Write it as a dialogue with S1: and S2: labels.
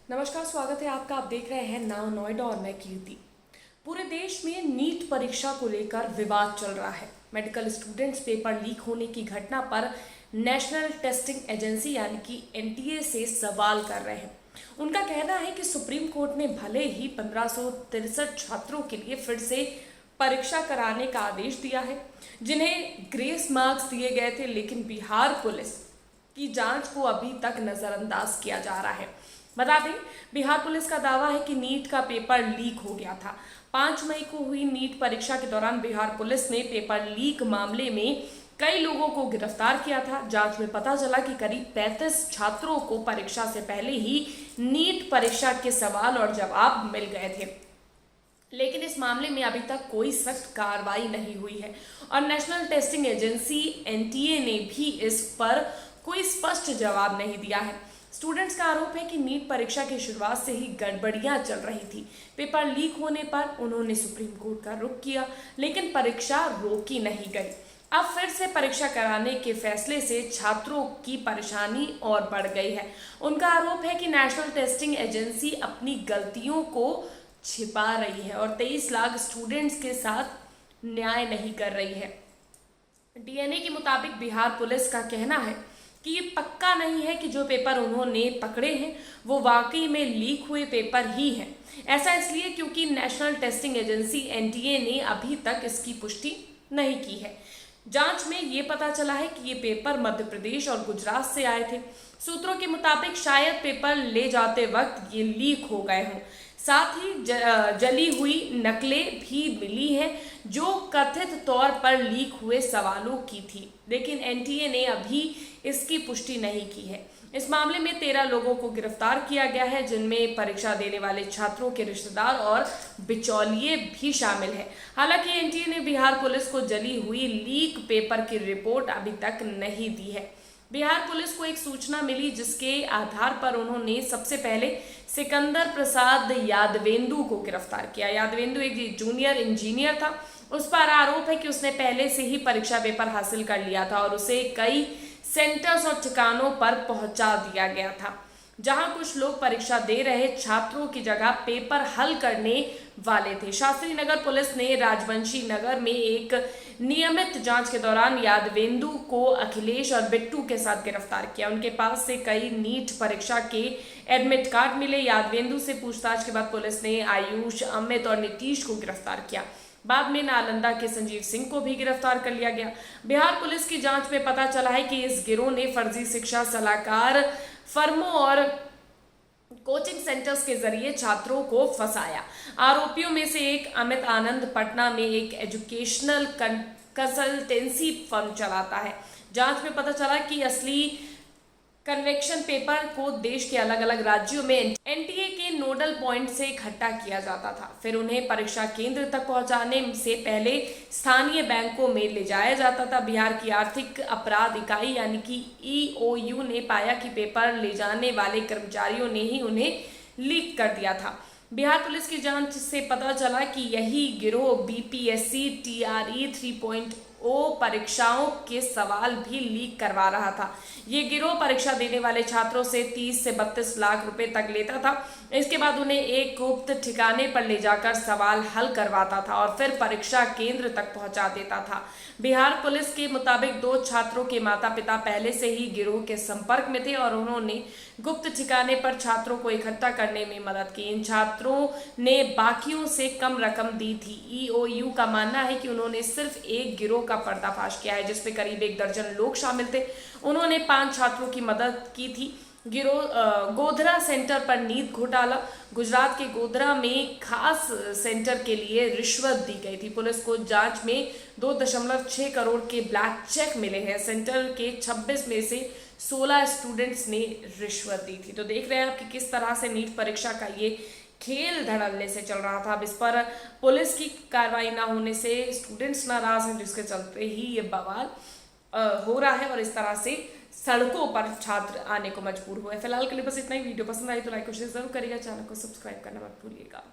S1: नमस्कार, स्वागत है आपका। आप देख रहे हैं नाउ नोएडा और मैं कीर्ति। पूरे देश में नीट परीक्षा को लेकर विवाद चल रहा है। मेडिकल स्टूडेंट्स पेपर लीक होने की घटना पर नेशनल टेस्टिंग एजेंसी यानी कि एनटीए से सवाल कर रहे हैं। उनका कहना है कि सुप्रीम कोर्ट ने भले ही 1563 छात्रों के लिए फिर से परीक्षा कराने का आदेश दिया है, जिन्हें ग्रेस मार्क्स दिए गए थे, लेकिन बिहार पुलिस की जांच को अभी तक नजरअंदाज किया जा रहा है। बता दें, बिहार पुलिस का दावा है कि नीट का पेपर लीक हो गया था। 5 मई को हुई नीट परीक्षा के दौरान बिहार पुलिस ने पेपर लीक मामले में कई लोगों को गिरफ्तार किया था। जांच में पता चला कि करीब 35 छात्रों को परीक्षा से पहले ही नीट परीक्षा के सवाल और जवाब मिल गए थे, लेकिन इस मामले में अभी तक कोई सख्त कार्रवाई नहीं हुई है और नेशनल टेस्टिंग एजेंसी एनटीए ने भी इस पर कोई स्पष्ट जवाब नहीं दिया है। स्टूडेंट्स का आरोप है कि नीट परीक्षा की शुरुआत से ही गड़बड़ियां चल रही थी। पेपर लीक होने पर उन्होंने सुप्रीम कोर्ट का रुख किया, लेकिन परीक्षा रोकी नहीं गई। अब फिर से परीक्षा कराने के फैसले से छात्रों की परेशानी और बढ़ गई है। उनका आरोप है कि नेशनल टेस्टिंग एजेंसी अपनी गलतियों को छिपा रही है और 23 लाख स्टूडेंट्स के साथ न्याय नहीं कर रही है। डीएनए के मुताबिक बिहार पुलिस का कहना है कि ये पक्का नहीं है कि जो पेपर उन्होंने पकड़े हैं वो वाकई में लीक हुए पेपर ही हैं। ऐसा इसलिए क्योंकि नेशनल टेस्टिंग एजेंसी एनटीए ने अभी तक इसकी पुष्टि नहीं की है। जांच में ये पता चला है कि ये पेपर मध्य प्रदेश और गुजरात से आए थे। सूत्रों के मुताबिक शायद पेपर ले जाते वक्त ये लीक हो गए हों। साथ ही जली हुई नकलें भी मिली हैं जो कथित तौर पर लीक हुए सवालों की थी, लेकिन एनटीए ने अभी इसकी पुष्टि नहीं की है। इस मामले में 13 लोगों को गिरफ्तार किया गया है, जिनमें परीक्षा देने वाले छात्रों के रिश्तेदार और बिचौलिए भी शामिल हैं। हालांकि एनटीए ने बिहार पुलिस को जली हुई लीक पेपर की रिपोर्ट अभी तक नहीं दी है। बिहार पुलिस को एक सूचना मिली जिसके आधार पर उन्होंने सबसे पहले सिकंदर प्रसाद यादवेंदु को गिरफ्तार किया। यादवेंदु एक जूनियर इंजीनियर था। उस पर आरोप है कि उसने पहले से ही परीक्षा पेपर हासिल कर लिया था और उसे कई सेंटर्स और ठिकानों पर पहुंचा दिया गया था, जहां कुछ लोग परीक्षा दे रहे छात्रों की जगह पेपर हल करने वाले थे। शास्त्री नगर पुलिस ने राजवंशी नगर में एक नियमित जांच के दौरान यादवेंदु को अखिलेश और बिट्टू के साथ गिरफ्तार किया। उनके पास से कई नीट परीक्षा के एडमिट कार्ड मिले। यादवेंदु से पूछताछ के बाद पुलिस ने आयुष, अमित और नीतीश को गिरफ्तार किया। बाद में नालंदा के संजीव सिंह को भी गिरफ्तार कर लिया गया। बिहार पुलिस की जांच में पता चला है कि इस गिरोह ने फर्जी शिक्षा सलाहकार फर्मों और कोचिंग सेंटर्स के जरिए छात्रों को फंसाया। आरोपियों में से एक अमित आनंद पटना में एक एजुकेशनल कंसल्टेंसी फर्म चलाता है। जांच में पता चला कि असली कन्वेक्शन पेपर को देश के अलग अलग राज्यों में एनटीए के नोडल पॉइंट से इकट्ठा किया जाता था, फिर उन्हें परीक्षा केंद्र तक पहुंचाने से पहले स्थानीय बैंकों में ले जाया जाता था। बिहार की आर्थिक अपराध इकाई यानी कि ईओयू ने पाया कि पेपर ले जाने वाले कर्मचारियों ने ही उन्हें लीक कर दिया था। बिहार पुलिस की जांच से पता चला कि यही गिरोह बीपीएससी टीआरई 3.0 परीक्षाओं के सवाल भी लीक करवा रहा था। ये गिरोह परीक्षा देने वाले छात्रों से 30 से 32 लाख रुपए तक लेता था। इसके बाद उन्हें एक गुप्त ठिकाने पर ले जाकर सवाल हल करवाता था और फिर परीक्षा केंद्र तक पहुंचा देता था। बिहार पुलिस के मुताबिक 2 छात्रों के माता पिता पहले से ही गिरोह के संपर्क में थे और उन्होंने गुप्त ठिकाने पर छात्रों को इकट्ठा करने में मदद की। इन छात्रों ने बाकियों से कम रकम दी थी। ईओयू का मानना है कि उन्होंने सिर्फ एक गिरोह का पर्दाफाश किया है, जिसमें करीब 1 दर्जन लोग शामिल थे। उन्होंने 5 छात्रों की मदद की थी। गिरोह गोधरा सेंटर पर नीट घोटाला। गुजरात के गोधरा में खास सेंटर के लिए रिश्वत दी गई थी। पुलिस को जांच में 2.6 करोड़ के ब्लैक चेक मिले हैं। सेंटर के 26 में से 16 स्टूडेंट्स ने रिश्वत दी थी। तो देख रहे हैं आप कि किस तरह से नीट परीक्षा का ये खेल धड़ल्ले से चल रहा था। अब इस पर पुलिस की कार्रवाई ना होने से स्टूडेंट्स नाराज हैं, जिसके चलते ही ये बवाल हो रहा है और इस तरह से सड़कों पर छात्र आने को मजबूर हुए। फिलहाल के लिए बस इतना ही। वीडियो पसंद आई तो लाइक और शेयर जरूर करिएगा। चैनल को सब्सक्राइब करना मत भूलिएगा।